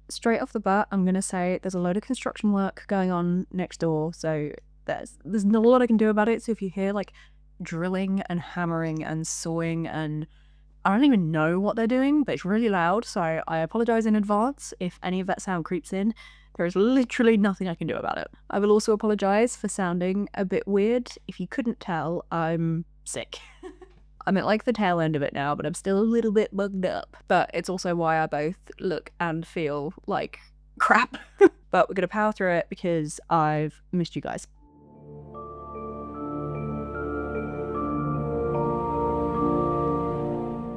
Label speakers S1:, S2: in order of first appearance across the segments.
S1: straight off the bat, I'm going to say there's a load of construction work going on next door, so there's not a lot I can do about it. So if you hear like drilling and hammering and sawing, and I don't even know what they're doing, but it's really loud, so I apologize in advance if any of that sound creeps in. There is literally nothing I can do about it. I will also apologize for sounding a bit weird. If you couldn't tell, I'm sick. I'm at like the tail end of it now, but I'm still a little bit bugged up. But it's also why I both look and feel like crap. But we're gonna power through it because I've missed you guys.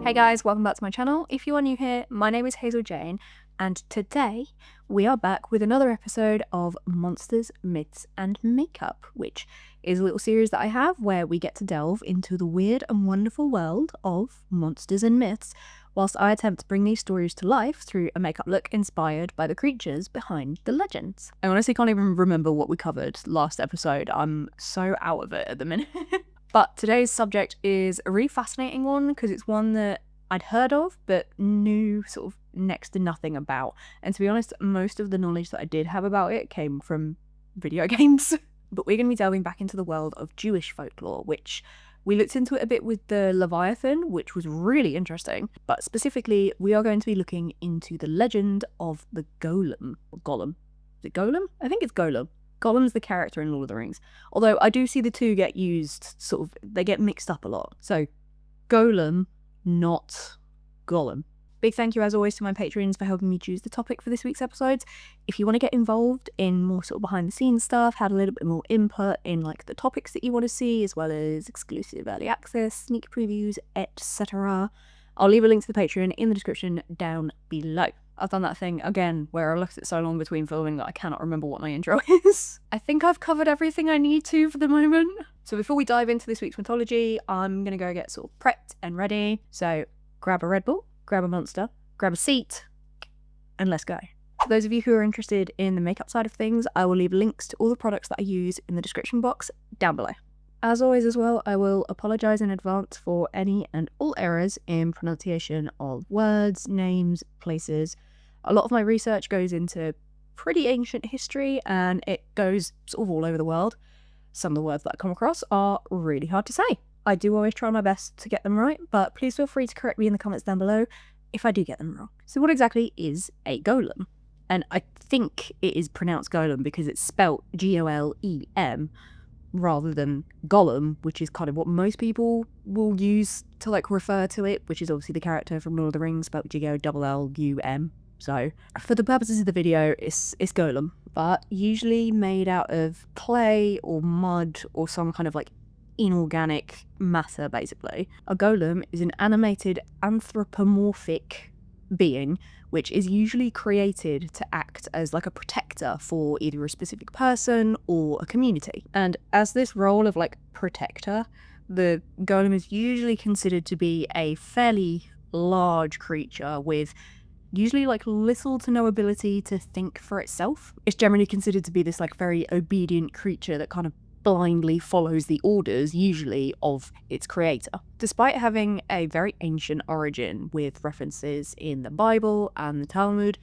S1: Hey guys, welcome back to my channel. If you are new here, my name is Hazel Jane, and today we are back with another episode of Monsters, Myths and Makeup, which is a little series that I have where we get to delve into the weird and wonderful world of monsters and myths, whilst I attempt to bring these stories to life through a makeup look inspired by the creatures behind the legends. I honestly can't even remember what we covered last episode. I'm so out of it at the minute. But today's subject is a really fascinating one because it's one that I'd heard of but knew sort of next to nothing about. And to be honest, most of the knowledge that I did have about it came from video games. But we're going to be delving back into the world of Jewish folklore, which we looked into it a bit with the Leviathan, which was really interesting. But specifically, we are going to be looking into the legend of the Golem. Golem. Is it Golem? I think it's Golem. Golem's the character in Lord of the Rings. Although I do see the two get used, sort of, they get mixed up a lot. So, Golem, not Golem. Big thank you as always to my patrons for helping me choose the topic for this week's episodes. If you want to get involved in more sort of behind the scenes stuff, have a little bit more input in like the topics that you want to see, as well as exclusive early access, sneak previews, etc., I'll leave a link to the Patreon in the description down below. I've done that thing again where I left it so long between filming that I cannot remember what my intro is. I think I've covered everything I need to for the moment. So before we dive into this week's mythology, I'm going to go get sort of prepped and ready. So grab a Red Bull, grab a Monster, grab a seat, and let's go. For those of you who are interested in the makeup side of things, I will leave links to all the products that I use in the description box down below. As always as well, I will apologise in advance for any and all errors in pronunciation of words, names, places. A lot of my research goes into pretty ancient history and it goes sort of all over the world. Some of the words that I come across are really hard to say. I do always try my best to get them right, but please feel free to correct me in the comments down below if I do get them wrong. So what exactly is a golem? And I think it is pronounced golem because it's spelt G-O-L-E-M rather than Gollum, which is kind of what most people will use to like refer to it, which is obviously the character from Lord of the Rings, spelled G-O-L-L-U-M. So for the purposes of the video, it's Golem, but usually made out of clay or mud or some kind of like inorganic matter, basically. A golem is an animated anthropomorphic being which is usually created to act as like a protector for either a specific person or a community. And as this role of like protector, the golem is usually considered to be a fairly large creature with usually like little to no ability to think for itself. It's generally considered to be this like very obedient creature that kind of blindly follows the orders, usually of its creator. Despite having a very ancient origin with references in the Bible and the Talmud,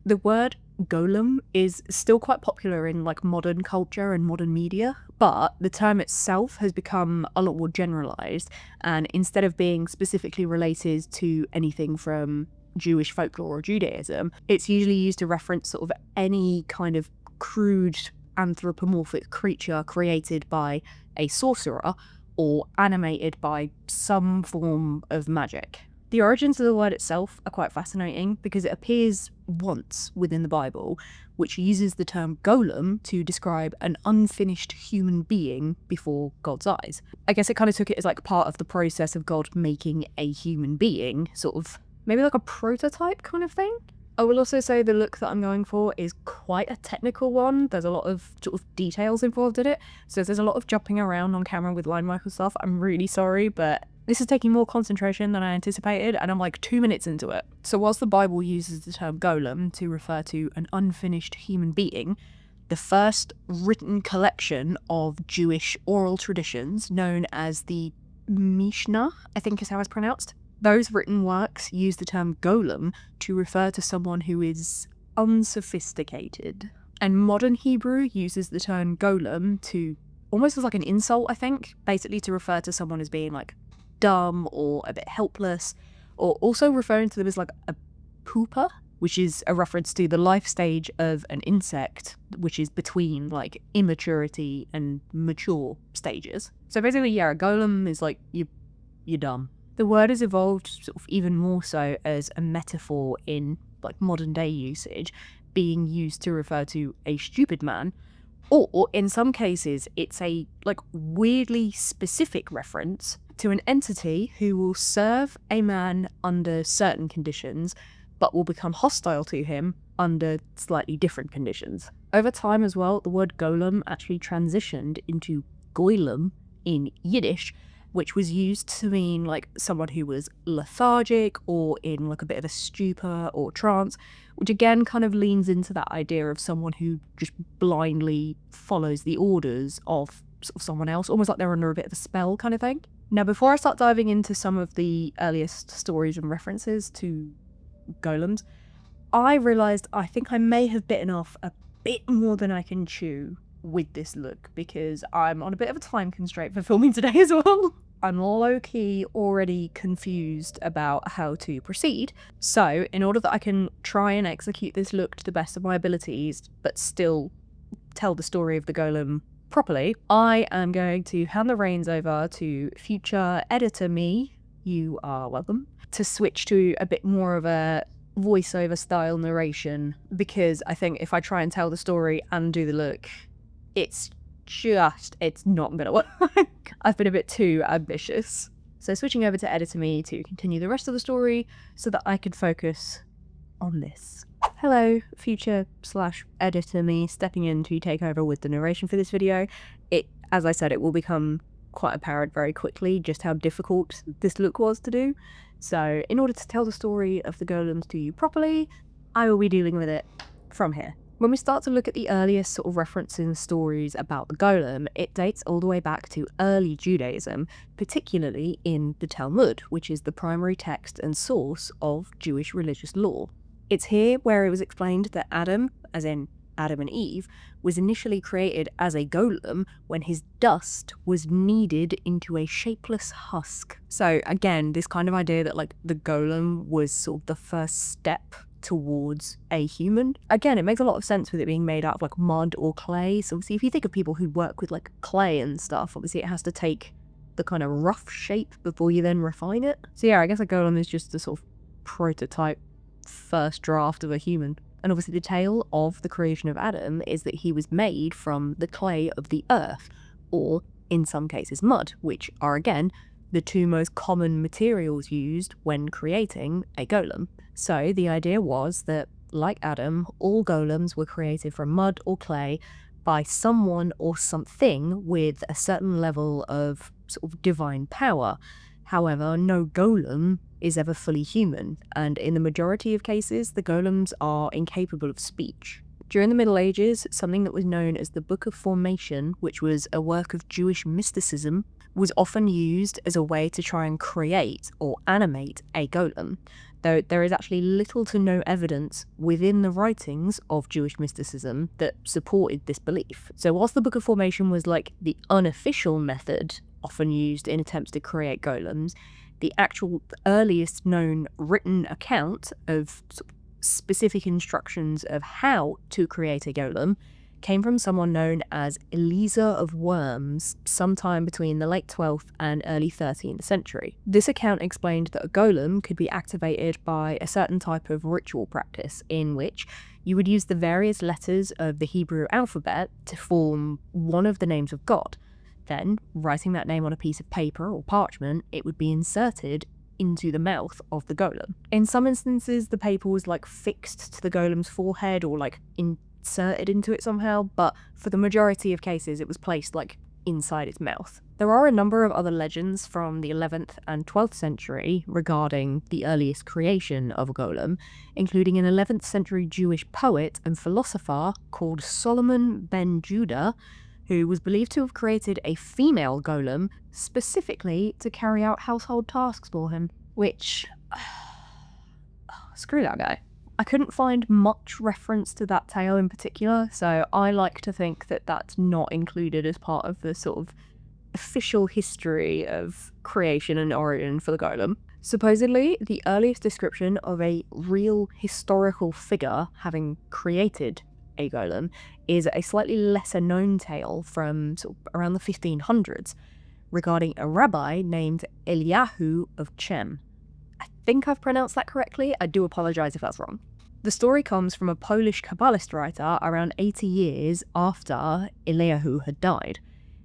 S1: the word golem is still quite popular in like modern culture and modern media, but the term itself has become a lot more generalized, and instead of being specifically related to anything from Jewish folklore or Judaism, it's usually used to reference sort of any kind of crude anthropomorphic creature created by a sorcerer or animated by some form of magic. The origins of the word itself are quite fascinating because it appears once within the Bible, which uses the term golem to describe an unfinished human being before God's eyes. I guess it kind of took it as like part of the process of God making a human being, sort of maybe like a prototype kind of thing. I will also say the look that I'm going for is quite a technical one. There's a lot of sort of details involved in it. So if there's a lot of jumping around on camera with line work and stuff, I'm really sorry, but this is taking more concentration than I anticipated, and I'm like 2 minutes into it. So whilst the Bible uses the term golem to refer to an unfinished human being, the first written collection of Jewish oral traditions, known as the Mishnah, I think is how it's pronounced, those written works use the term golem to refer to someone who is unsophisticated. And modern Hebrew uses the term golem to almost as like an insult, I think, basically to refer to someone as being like dumb or a bit helpless, or also referring to them as like a pupa, which is a reference to the life stage of an insect, which is between like immaturity and mature stages. So basically, yeah, a golem is like you're dumb. The word has evolved sort of even more so as a metaphor in like modern day usage, being used to refer to a stupid man, or in some cases it's a like weirdly specific reference to an entity who will serve a man under certain conditions but will become hostile to him under slightly different conditions. Over time as well, the word golem actually transitioned into goylem in Yiddish, which was used to mean like someone who was lethargic or in like a bit of a stupor or trance, which again kind of leans into that idea of someone who just blindly follows the orders of sort of someone else, almost like they're under a bit of a spell kind of thing. Now, before I start diving into some of the earliest stories and references to golems, I realised I think I may have bitten off a bit more than I can chew with this look, because I'm on a bit of a time constraint for filming today as well. I'm low-key already confused about how to proceed, so in order that I can try and execute this look to the best of my abilities but still tell the story of the golem properly, I am going to hand the reins over to future editor me, you are welcome, to switch to a bit more of a voiceover style narration, because I think if I try and tell the story and do the look, it's not gonna work. I've been a bit too ambitious. So switching over to editor me to continue the rest of the story so that I can focus on this. Hello, future / editor me stepping in to take over with the narration for this video. As I said, it will become quite apparent very quickly just how difficult this look was to do. So in order to tell the story of the golems to you properly, I will be dealing with it from here. When we start to look at the earliest sort of references and stories about the golem, it dates all the way back to early Judaism, particularly in the Talmud, which is the primary text and source of Jewish religious law. It's here where it was explained that Adam, as in Adam and Eve, was initially created as a golem when his dust was kneaded into a shapeless husk. So again, this kind of idea that like the golem was sort of the first step towards a human. Again, it makes a lot of sense with it being made out of like mud or clay. So obviously if you think of people who work with like clay and stuff, obviously it has to take the kind of rough shape before you then refine it. So yeah, I guess a golem is just the sort of prototype first draft of a human. And obviously the tale of the creation of Adam is that he was made from the clay of the earth, or in some cases mud, which are again the two most common materials used when creating a golem. So the idea was that, like Adam, all golems were created from mud or clay by someone or something with a certain level of sort of divine power. However, no golem is ever fully human, and in the majority of cases, the golems are incapable of speech. During the Middle Ages, something that was known as the Book of Formation, which was a work of Jewish mysticism, was often used as a way to try and create or animate a golem, though there is actually little to no evidence within the writings of Jewish mysticism that supported this belief. So whilst the Book of Formation was like the unofficial method often used in attempts to create golems, the actual earliest known written account of specific instructions of how to create a golem came from someone known as Eliyahu of Worms sometime between the late 12th and early 13th century. This account explained that a golem could be activated by a certain type of ritual practice in which you would use the various letters of the Hebrew alphabet to form one of the names of God. Then, writing that name on a piece of paper or parchment, it would be inserted into the mouth of the golem. In some instances, the paper was like fixed to the golem's forehead or like inserted into it somehow, but for the majority of cases it was placed like inside its mouth. There are a number of other legends from the 11th and 12th century regarding the earliest creation of a golem, including an 11th century Jewish poet and philosopher called Solomon ben Judah, who was believed to have created a female golem specifically to carry out household tasks for him, which screw that guy. I couldn't find much reference to that tale in particular, so I like to think that that's not included as part of the sort of official history of creation and origin for the golem. Supposedly, the earliest description of a real historical figure having created a golem is a slightly lesser known tale from sort of around the 1500s regarding a rabbi named Eliyahu of Chełm. I think I've pronounced that correctly. I do apologise if that's wrong. The story comes from a Polish Kabbalist writer around 80 years after Eliyahu had died.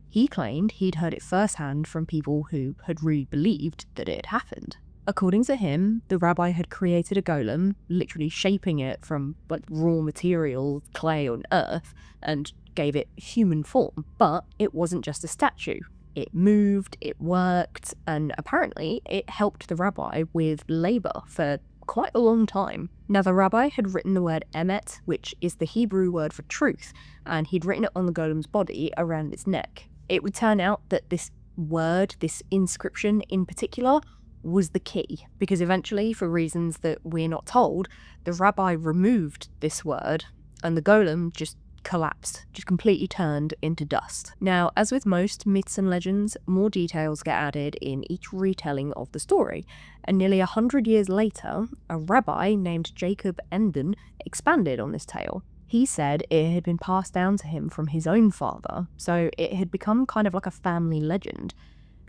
S1: He claimed he'd heard it firsthand from people who had really believed that it had happened. According to him, the rabbi had created a golem, literally shaping it from raw material, clay on earth, and gave it human form. But it wasn't just a statue. It moved, it worked, and apparently it helped the rabbi with labour for quite a long time. Now, the rabbi had written the word emet, which is the Hebrew word for truth, and he'd written it on the golem's body around its neck. It would turn out that this word, this inscription in particular, was the key, because eventually, for reasons that we're not told, the rabbi removed this word and the golem just collapsed, just completely turned into dust. Now, as with most myths and legends, more details get added in each retelling of the story, and nearly 100 years later, a rabbi named Jacob Enden expanded on this tale. He said it had been passed down to him from his own father, so it had become kind of like a family legend.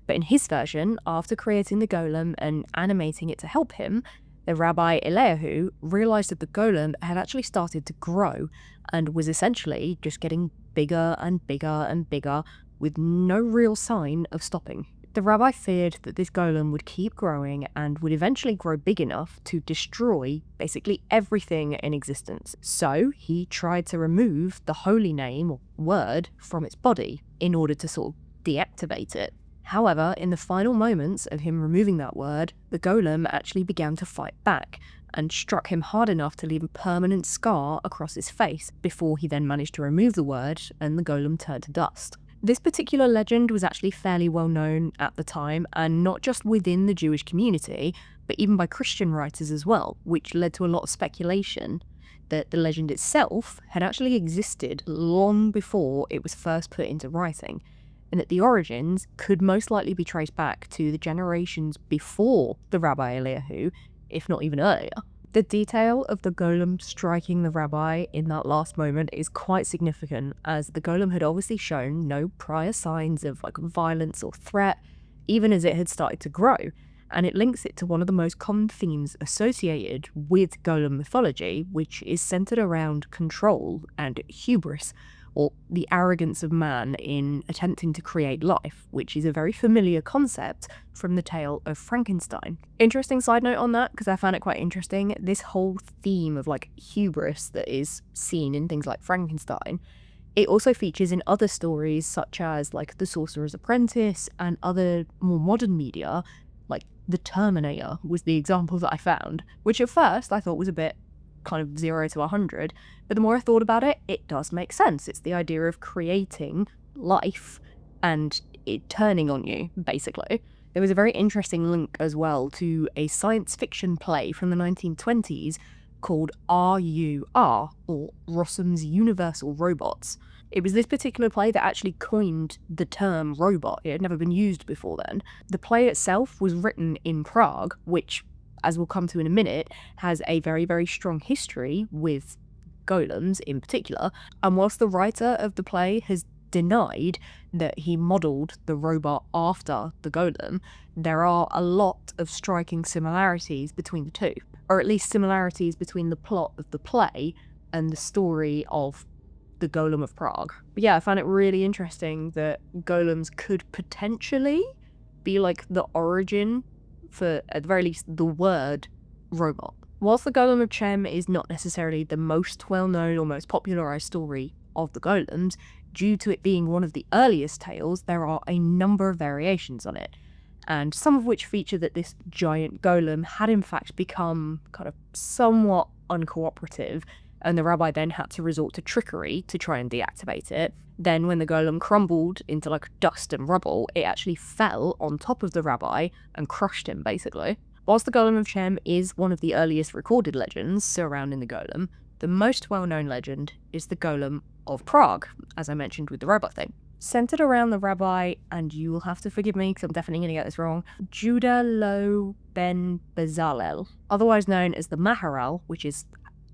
S1: But in his version, after creating the golem and animating it to help him, the Rabbi Eliyahu realised that the golem had actually started to grow and was essentially just getting bigger and bigger and bigger with no real sign of stopping. The rabbi feared that this golem would keep growing and would eventually grow big enough to destroy basically everything in existence. So he tried to remove the holy name or word from its body in order to sort of deactivate it. However, in the final moments of him removing that word, the golem actually began to fight back and struck him hard enough to leave a permanent scar across his face before he then managed to remove the word and the golem turned to dust. This particular legend was actually fairly well known at the time, and not just within the Jewish community, but even by Christian writers as well, which led to a lot of speculation that the legend itself had actually existed long before it was first put into writing, and that the origins could most likely be traced back to the generations before the Rabbi Eliyahu, if not even earlier. The detail of the golem striking the rabbi in that last moment is quite significant, as the golem had obviously shown no prior signs of violence or threat, even as it had started to grow, and it links it to one of the most common themes associated with golem mythology, which is centered around control and hubris, or the arrogance of man in attempting to create life, which is a very familiar concept from the tale of Frankenstein. Interesting side note on that, because I found it quite interesting, this whole theme of hubris that is seen in things like Frankenstein, it also features in other stories such as The Sorcerer's Apprentice and other more modern media, like The Terminator was the example that I found, which at first I thought was a bit kind of 0 to 100, but the more I thought about it, it does make sense. It's the idea of creating life and it turning on you, basically. There was a very interesting link as well to a science fiction play from the 1920s called RUR, or Rossum's Universal Robots. It was this particular play that actually coined the term robot. It had never been used before then. The play itself was written in Prague, which, as we'll come to in a minute, has a very, very strong history with golems in particular. And whilst the writer of the play has denied that he modelled the robot after the golem, there are a lot of striking similarities between the two, or at least similarities between the plot of the play and the story of the Golem of Prague. But yeah, I found it really interesting that golems could potentially be the origin for, at the very least, the word robot. Whilst the Golem of Chełm is not necessarily the most well-known or most popularised story of the golems, due to it being one of the earliest tales, there are a number of variations on it, and some of which feature that this giant golem had in fact become kind of somewhat uncooperative, and the rabbi then had to resort to trickery to try and deactivate it. Then when the golem crumbled into dust and rubble, it actually fell on top of the rabbi and crushed him, basically. Whilst the Golem of Chełm is one of the earliest recorded legends surrounding the golem, the most well-known legend is the Golem of Prague, as I mentioned with the robot thing. Centered around the rabbi, and you will have to forgive me because I'm definitely going to get this wrong, Judah Lo Ben Bezalel, otherwise known as the MEHRON, which is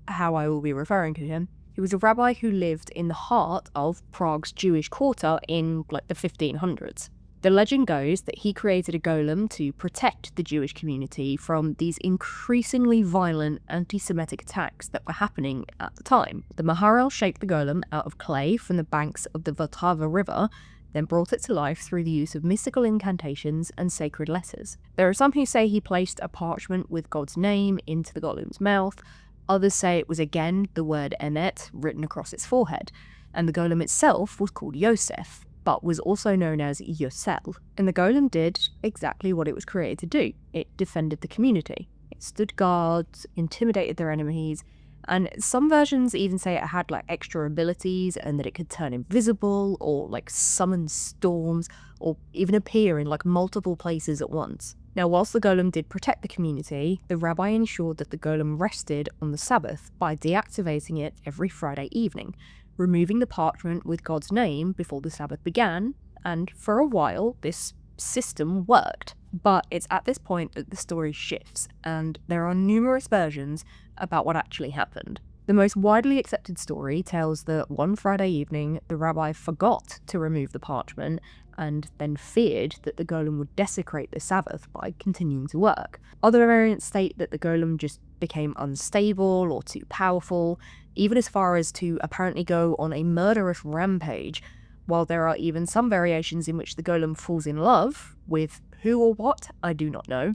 S1: how I will be referring to him. He was a rabbi who lived in the heart of Prague's Jewish quarter in the 1500s. The legend goes that he created a golem to protect the Jewish community from these increasingly violent anti-Semitic attacks that were happening at the time. The MEHRON shaped the golem out of clay from the banks of the Vltava River, then brought it to life through the use of mystical incantations and sacred letters. There are some who say he placed a parchment with God's name into the golem's mouth. Others say it was again the word Emet written across its forehead, and the golem itself was called Yosef, but was also known as Yosel. And the golem did exactly what it was created to do. It defended the community. It stood guard, intimidated their enemies, and some versions even say it had extra abilities and that it could turn invisible or summon storms or even appear in multiple places at once. Now, whilst the golem did protect the community, the rabbi ensured that the golem rested on the Sabbath by deactivating it every Friday evening, removing the parchment with God's name before the Sabbath began, and for a while this system worked. But it's at this point that the story shifts, and there are numerous versions about what actually happened. The most widely accepted story tells that one Friday evening the rabbi forgot to remove the parchment and then feared that the golem would desecrate the Sabbath by continuing to work. Other variants state that the golem just became unstable or too powerful, even as far as to apparently go on a murderous rampage, while there are even some variations in which the golem falls in love with who or what, I do not know,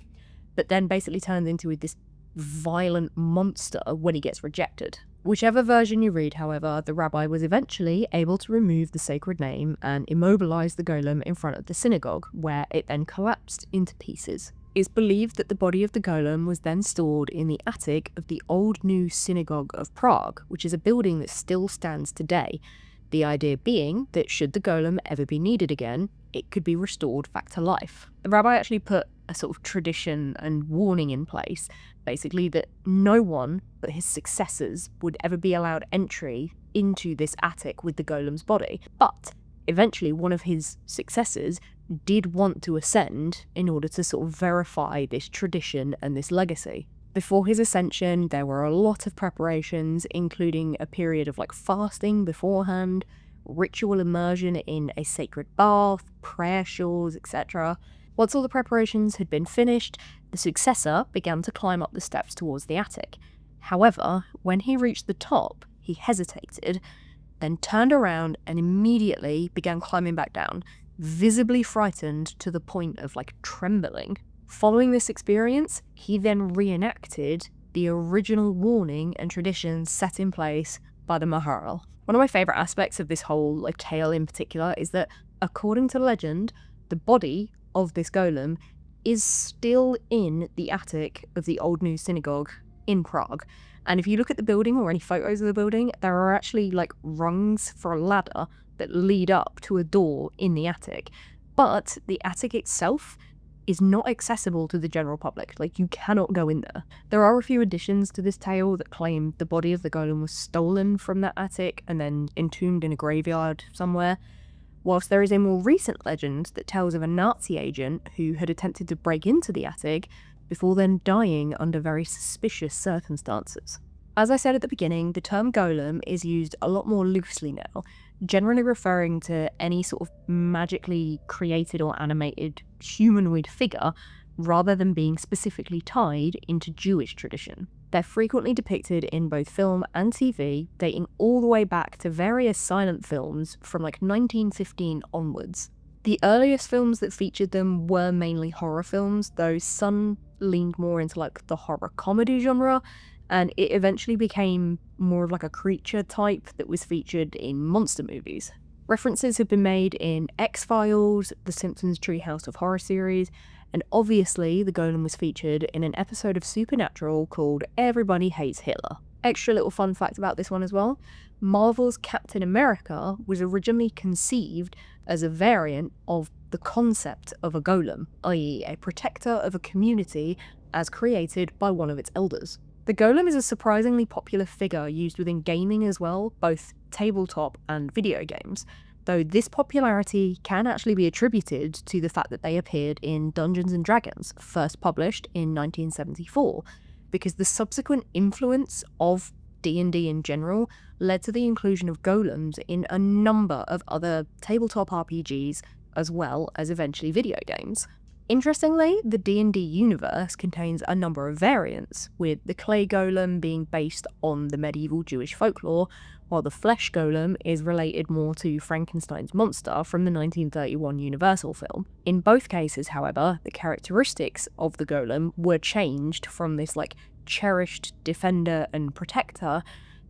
S1: but then basically turns into this violent monster when he gets rejected. Whichever version you read, however, the rabbi was eventually able to remove the sacred name and immobilize the golem in front of the synagogue, where it then collapsed into pieces. It's believed that the body of the golem was then stored in the attic of the Old New Synagogue of Prague, which is a building that still stands today. The idea being that should the golem ever be needed again, it could be restored back to life. The rabbi actually put a sort of tradition and warning in place, basically that no one but his successors would ever be allowed entry into this attic with the golem's body. But eventually one of his successors did want to ascend in order to sort of verify this tradition and this legacy. Before his ascension, there were a lot of preparations, including a period of fasting beforehand, ritual immersion in a sacred bath, prayer shawls, etc. Once all the preparations had been finished, the successor began to climb up the steps towards the attic. However, when he reached the top, he hesitated, then turned around and immediately began climbing back down, visibly frightened to the point of trembling. Following this experience, he then reenacted the original warning and traditions set in place by the MEHRON. One of my favourite aspects of this whole tale in particular is that, according to legend, the body of this golem is still in the attic of the Old New Synagogue in Prague. And if you look at the building or any photos of the building, there are actually rungs for a ladder that lead up to a door in the attic. But the attic itself is not accessible to the general public. You cannot go in there. There are a few additions to this tale that claim the body of the golem was stolen from that attic and then entombed in a graveyard somewhere, whilst there is a more recent legend that tells of a Nazi agent who had attempted to break into the attic before then dying under very suspicious circumstances. As I said at the beginning, the term golem is used a lot more loosely now, generally referring to any sort of magically created or animated humanoid figure, rather than being specifically tied into Jewish tradition. They're frequently depicted in both film and TV, dating all the way back to various silent films from 1915 onwards. The earliest films that featured them were mainly horror films, though some leaned more into the horror comedy genre, and it eventually became more of a creature type that was featured in monster movies. References have been made in X-Files, The Simpsons Treehouse of Horror series, and obviously the golem was featured in an episode of Supernatural called Everybody Hates Hitler. Extra little fun fact about this one as well, Marvel's Captain America was originally conceived as a variant of the concept of a golem, i.e. a protector of a community as created by one of its elders. The golem is a surprisingly popular figure used within gaming as well, both tabletop and video games, though this popularity can actually be attributed to the fact that they appeared in Dungeons & Dragons, first published in 1974, because the subsequent influence of D&D in general led to the inclusion of golems in a number of other tabletop RPGs as well as eventually video games. Interestingly, the D&D universe contains a number of variants, with the clay golem being based on the medieval Jewish folklore, while the flesh golem is related more to Frankenstein's monster from the 1931 Universal film. In both cases, however, the characteristics of the golem were changed from this cherished defender and protector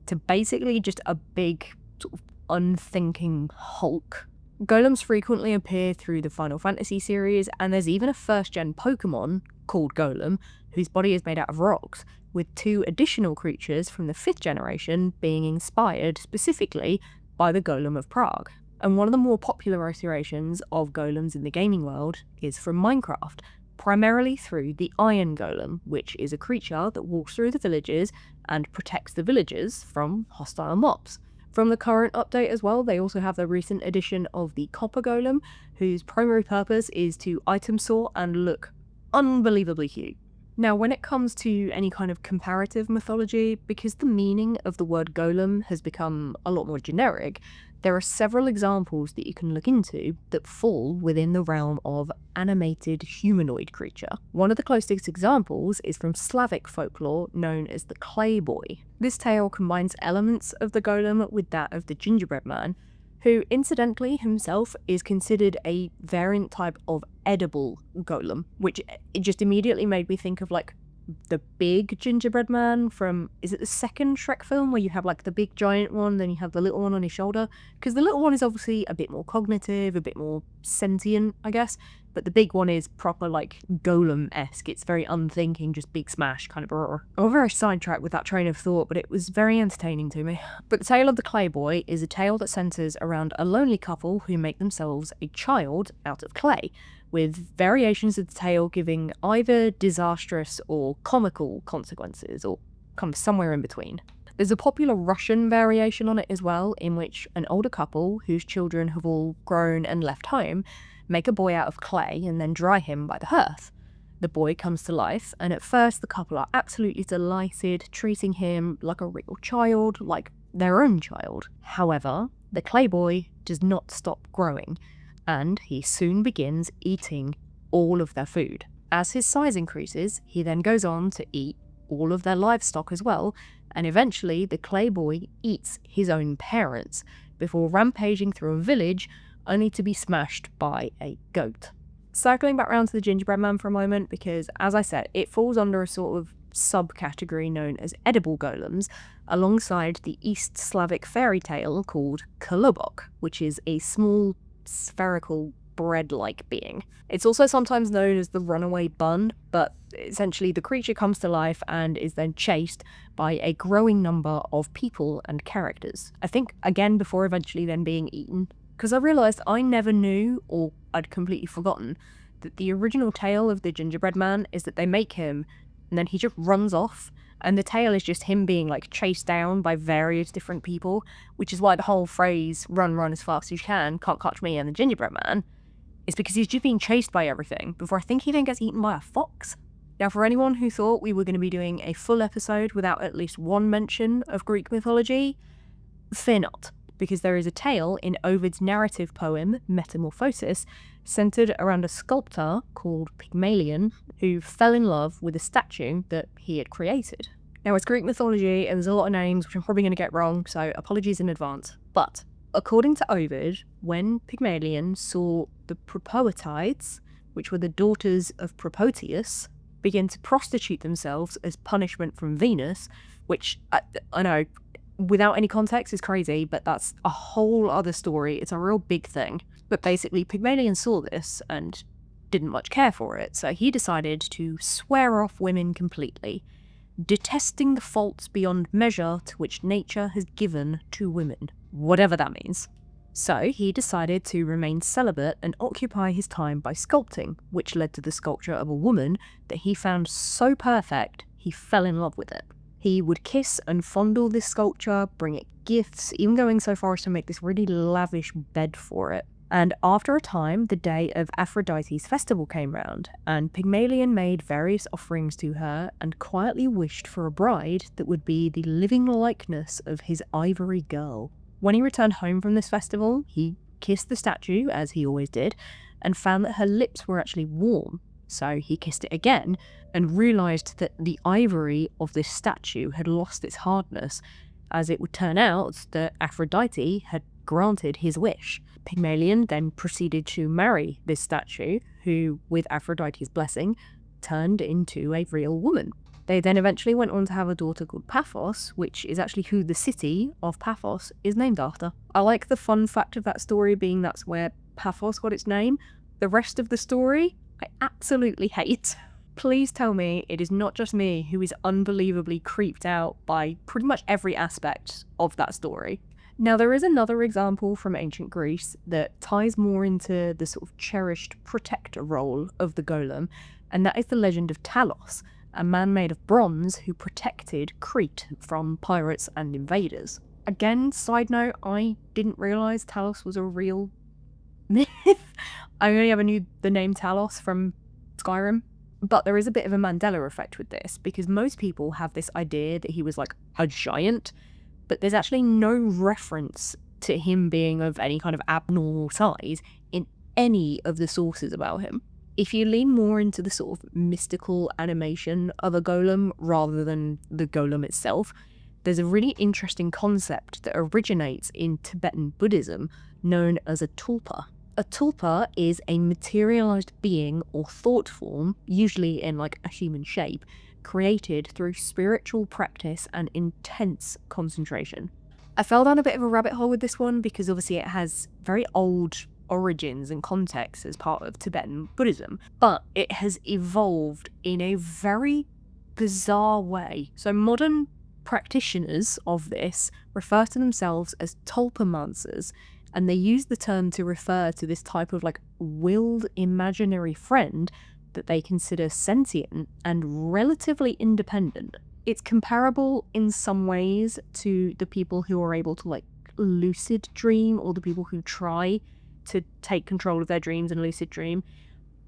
S1: to basically just a big sort of unthinking hulk. Golems frequently appear through the Final Fantasy series, and there's even a first-gen Pokemon called Golem, whose body is made out of rocks, with 2 additional creatures from the 5th generation being inspired specifically by the Golem of Prague. And one of the more popular iterations of golems in the gaming world is from Minecraft, primarily through the Iron Golem, which is a creature that walks through the villages and protects the villagers from hostile mobs. From the current update as well, they also have the recent addition of the Copper Golem, whose primary purpose is to item sort and look unbelievably cute. Now, when it comes to any kind of comparative mythology, because the meaning of the word golem has become a lot more generic, there are several examples that you can look into that fall within the realm of animated humanoid creature. One of the closest examples is from Slavic folklore known as the clay boy. This tale combines elements of the golem with that of the gingerbread man, who incidentally himself is considered a variant type of edible golem, which it just immediately made me think of the big gingerbread man from, is it the second Shrek film where you have the big giant one, then you have the little one on his shoulder? Because the little one is obviously a bit more cognitive, a bit more sentient, I guess, but the big one is proper golem-esque. It's very unthinking, just big smash kind of roar. I got very sidetracked with that train of thought, but it was very entertaining to me. But the tale of the clay boy is a tale that centres around a lonely couple who make themselves a child out of clay, with variations of the tale giving either disastrous or comical consequences, or kind of somewhere in between. There's a popular Russian variation on it as well, in which an older couple, whose children have all grown and left home, make a boy out of clay and then dry him by the hearth. The boy comes to life, and at first the couple are absolutely delighted, treating him like a real child, like their own child. However, the clay boy does not stop growing, and he soon begins eating all of their food. As his size increases, he then goes on to eat all of their livestock as well, and eventually the clay boy eats his own parents before rampaging through a village only to be smashed by a goat. Circling back around to the gingerbread man for a moment, because as I said, it falls under a sort of subcategory known as edible golems, alongside the East Slavic fairy tale called Kolobok, which is a small spherical bread-like being. It's also sometimes known as the runaway bun, but essentially the creature comes to life and is then chased by a growing number of people and characters. I think, again, before eventually then being eaten. Because I realised I never knew, or I'd completely forgotten, that the original tale of the gingerbread man is that they make him, and then he just runs off, and the tale is just him being chased down by various different people, which is why the whole phrase, run as fast as you can, can't catch me and the gingerbread man, is because he's just being chased by everything, before I think he then gets eaten by a fox. Now, for anyone who thought we were going to be doing a full episode without at least one mention of Greek mythology, fear not, because there is a tale in Ovid's narrative poem, Metamorphosis, centred around a sculptor called Pygmalion, who fell in love with a statue that he had created. Now, it's Greek mythology, and there's a lot of names which I'm probably going to get wrong, so apologies in advance. But, according to Ovid, when Pygmalion saw the Propoetides, which were the daughters of Propoteus, begin to prostitute themselves as punishment from Venus, which, I know, without any context is crazy, but that's a whole other story. It's a real big thing. But basically, Pygmalion saw this and didn't much care for it, so he decided to swear off women completely, detesting the faults beyond measure to which nature has given to women, whatever that means. So he decided to remain celibate and occupy his time by sculpting, which led to the sculpture of a woman that he found so perfect he fell in love with it. He would kiss and fondle this sculpture, bring it gifts, even going so far as to make this really lavish bed for it. And after a time, the day of Aphrodite's festival came round, and Pygmalion made various offerings to her and quietly wished for a bride that would be the living likeness of his ivory girl. When he returned home from this festival, he kissed the statue, as he always did, and found that her lips were actually warm. So he kissed it again and realised that the ivory of this statue had lost its hardness, as it would turn out that Aphrodite had granted his wish. Pygmalion then proceeded to marry this statue, who, with Aphrodite's blessing, turned into a real woman. They then eventually went on to have a daughter called Paphos, which is actually who the city of Paphos is named after. I like the fun fact of that story being that's where Paphos got its name. The rest of the story, I absolutely hate. Please tell me it is not just me who is unbelievably creeped out by pretty much every aspect of that story. Now, there is another example from ancient Greece that ties more into the sort of cherished protector role of the golem, and that is the legend of Talos, a man made of bronze who protected Crete from pirates and invaders. Again, side note, I didn't realise Talos was a real myth. I only ever knew the name Talos from Skyrim. But there is a bit of a Mandela effect with this, because most people have this idea that he was like a giant, but there's actually no reference to him being of any kind of abnormal size in any of the sources about him. If you lean more into the sort of mystical animation of a golem rather than the golem itself, there's a really interesting concept that originates in Tibetan Buddhism known as a tulpa. A tulpa is a materialized being or thought form, usually in like a human shape, created through spiritual practice and intense concentration. I fell down a bit of a rabbit hole with this one because obviously it has very old origins and context as part of Tibetan Buddhism, but it has evolved in a very bizarre way. So modern practitioners of this refer to themselves as tulpamancers, and they use the term to refer to this type of like willed imaginary friend that they consider sentient and relatively independent. It's comparable in some ways to the people who are able to like lucid dream, or the people who try to take control of their dreams and lucid dream.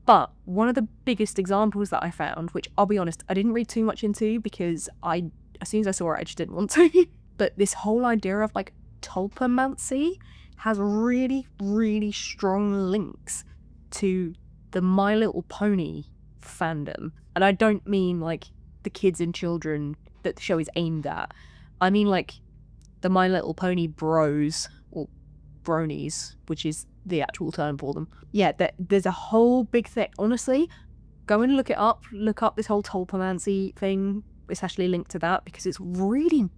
S1: But one of the biggest examples that I found, which I'll be honest, I didn't read too much into because as soon as I saw it, I just didn't want to. But this whole idea of like tulpamancy has really, really strong links to the My Little Pony fandom. And I don't mean like the kids and children that the show is aimed at. I mean like the My Little Pony bros, or bronies, which is the actual term for them. Yeah, there's a whole big thing. Honestly, go and look it up. Look up this whole tulpamancy thing. It's actually linked to that because it's really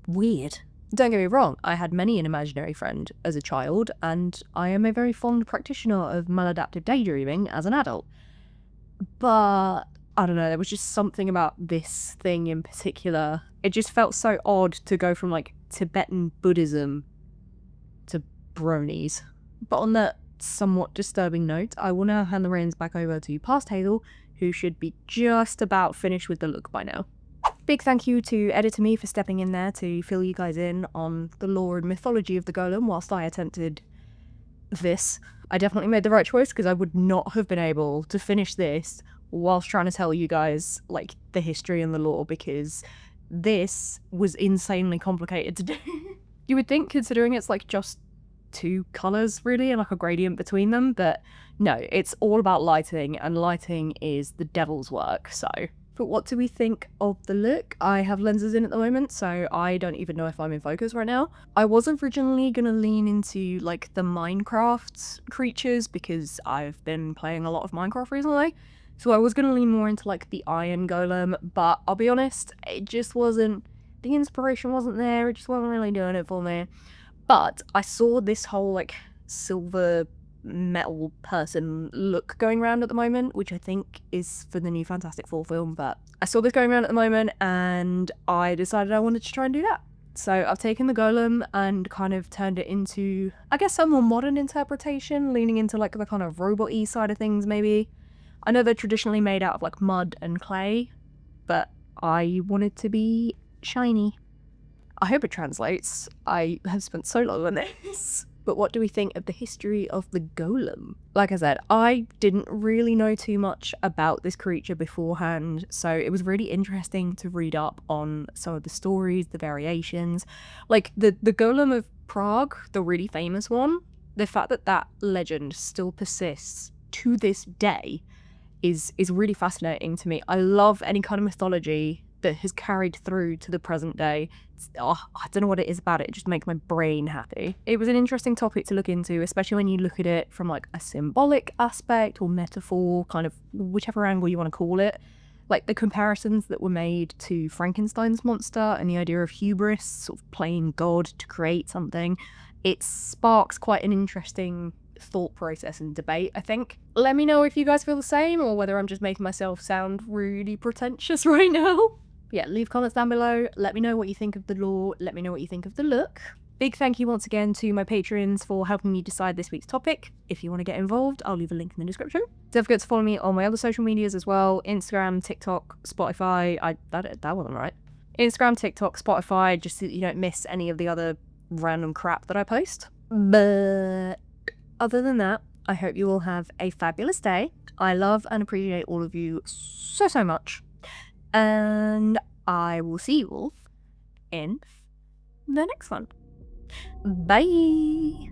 S1: weird. Don't get me wrong, I had many an imaginary friend as a child, and I am a very fond practitioner of maladaptive daydreaming as an adult. But I don't know, there was just something about this thing in particular. It just felt so odd to go from like Tibetan Buddhism to bronies. But on that somewhat disturbing note, I will now hand the reins back over to past Hazel, who should be just about finished with the look by now. Big thank you to Editor Me for stepping in there to fill you guys in on the lore and mythology of the golem whilst I attempted this. I definitely made the right choice because I would not have been able to finish this whilst trying to tell you guys like the history and the lore, because this was insanely complicated to do. You would think, considering it's like just two colours really and like a gradient between them, but no, it's all about lighting, and lighting is the devil's work. So but what do we think of the look? I have lenses in at the moment, so I don't even know if I'm in focus right now. I was originally going to lean into like the Minecraft creatures because I've been playing a lot of Minecraft recently. So I was going to lean more into like the iron golem, but I'll be honest, it just wasn't, the inspiration wasn't there, it just wasn't really doing it for me. But I saw this whole like silver metal person look going around at the moment, which I think is for the new Fantastic Four film, but I saw this going around at the moment and I decided I wanted to try and do that. So I've taken the golem and kind of turned it into, I guess, a more modern interpretation, leaning into like the kind of robot-y side of things maybe. I know they're traditionally made out of like mud and clay, but I want it to be shiny. I hope it translates. I have spent so long on this. But what do we think of the history of the golem? Like I said, I didn't really know too much about this creature beforehand, so it was really interesting to read up on some of the stories, the variations. Like the Golem of Prague, the really famous one, the fact that that legend still persists to this day is really fascinating to me. I love any kind of mythology that has carried through to the present day. I don't know what it is about it. It just makes my brain happy. It was an interesting topic to look into, especially when you look at it from like a symbolic aspect or metaphor, kind of whichever angle you want to call it. Like the comparisons that were made to Frankenstein's monster and the idea of hubris, sort of playing God to create something. It sparks quite an interesting thought process and debate, I think. Let me know if you guys feel the same or whether I'm just making myself sound really pretentious right now. Yeah, leave comments down below. Let me know what you think of the lore. Let me know what you think of the look. Big thank you once again to my patrons for helping me decide this week's topic. If you want to get involved, I'll leave a link in the description. Don't forget to follow me on my other social medias as well. Instagram, TikTok, Spotify. That wasn't right. Instagram, TikTok, Spotify, just so you don't miss any of the other random crap that I post. But other than that, I hope you all have a fabulous day. I love and appreciate all of you so much. And I will see you all in the next one. Bye!